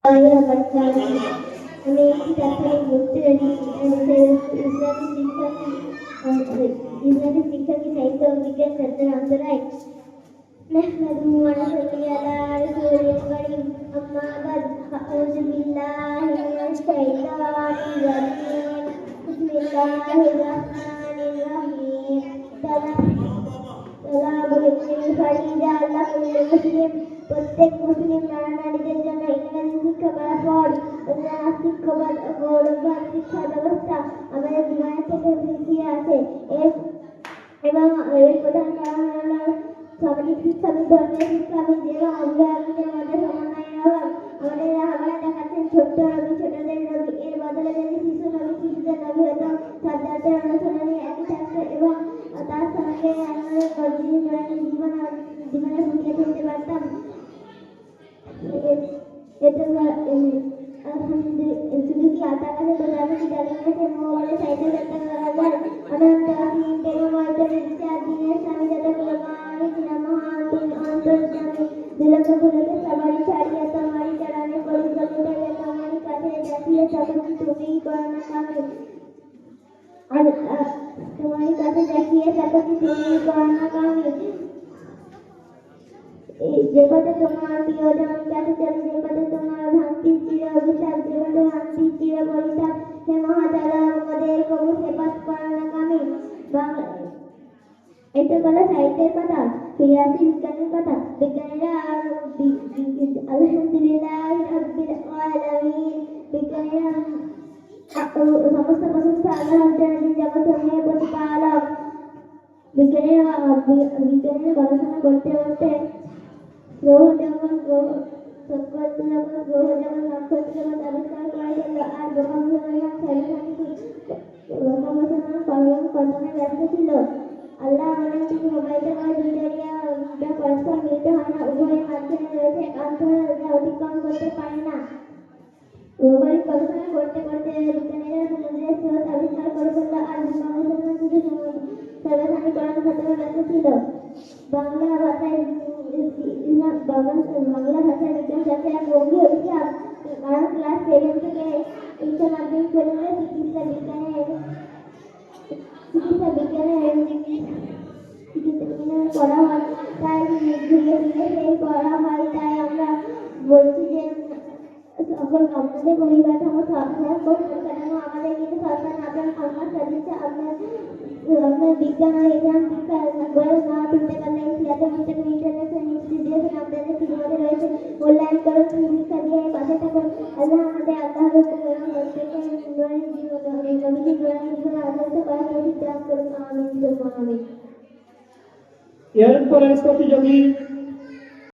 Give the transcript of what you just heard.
আমি একটি তাৎক্ষণিক বলতে ইসলামিক শিক্ষাকে সাহিত্য ও বিজ্ঞান ক্ষেত্রের অন্তরায় نحمده ونصلي على رسوله الكريم أما بعد أعوذ بالله من الشيطان الرجيم بسم الله الرحمن الرحيم প্রত্যেক মুসলিম নারীদের জন্য ইংরেজি শিক্ষা করার পর শিক্ষাবাদ ও গৌরববাদ শিক্ষা ব্যবস্থা আমাদের জীবনের থেকে পিছিয়ে আছে এবং এর প্রধান কারণ হল সামাজিক শিক্ষাবিদ, ধর্মীয় শিক্ষাবিদ এবং অভিভাবকদের মধ্যে সমন্বয়ের অভাব। আমাদের রাহবারা দেখাচ্ছেন ছোট্ট নবী ছোটদের নবী, এর বদলে যদি শিশু নবী শিশুদের নবী হতো, সাজ্জাদের অনুসরণে একই থাকতো এবং তার সঙ্গে আমাদের জীবনে ভূমিকা তুলতে পারতাম। শুধু কি আতা কাছে প্রজাপতি ডালিম গাছে মোবাইলে সাইতে সবাই ছাড়িয়ে তোমারই চরণে পরিশ্রম তোমারই কাছে দেখিয়ে সকলকে তুমিই করো না কামে তোমারই কাছে দেখিয়ে সকলকে তুমিই করো না কামে যে পথে তোমার প্রিয়জন কাছে চলে, যে পথে তোমার ভ্রান্তি চির অভিশাপ, যে পথে ভ্রান্তি চির পরিতাপ, হে মহাতারা আমাদের কবুল হেফাজ করো না কামে। এটা বলা সাহিত্যের কথা, ফিরে আসি বিজ্ঞানের কথা। বিজ্ঞানীরা আলহামদুলিল্লাহ রাব্বিল আলামিন, বিজ্ঞানীরা সমস্ত প্রশংসা আল্লাহর জন্য জগৎসমূহের প্রতিপালক। বিজ্ঞানীরা গবেষণা করতে করতে গ্রহ জগৎ আবিষ্কার করা গেল, আর কল্পনায় ব্যস্ত ছিল। আল্লাহ বলেন, তিনি মোবাইলে করে দুই দরিয়া পরস্পর মিলিত হয় না, উভয়ের মাঝখানে রয়েছে অন্তর, যা অতিক্রম করতে পারে না। ভৌগোলিক গবেষণা করতে করতে বিজ্ঞানীরা সমুদ্রের স্রোত আবিষ্কার করে ফেলল, আর মুসলমান শুধু সর্বসাধারণীকরণ ঘটাতে ব্যস্ত ছিল। বাংলা ভাষায় বিজ্ঞান শাস্ত্রে এক গভীর অভিশাপ, কারণ ক্লাস 7 থেকে উচ্চ মাধ্যমিক পর্যন্ত চিকিৎসা বিজ্ঞানের পড়া হয়, তাই ঘুরিয়ে সেই পড়া হয়। তাই আমরা বলছি যে সকল আপনাদের পরিকাঠামো পরিকাঠামো আমাদের কিন্তু সরকার আপনার আমার সাজিয়েছে। আপনার বিজ্ঞান ও এক্সাম বয়স না তুলতে পারলে ইন্টারন্যাশনাল ইনস্টিটিউশন আপনাদের সুবিধা রয়েছে। মূল্যায়নকরণ শিক্ষা দিয়ে পাশে থাকুন। আল্লাহ আমাদের আল্লাহ এরপরের প্রতিযোগী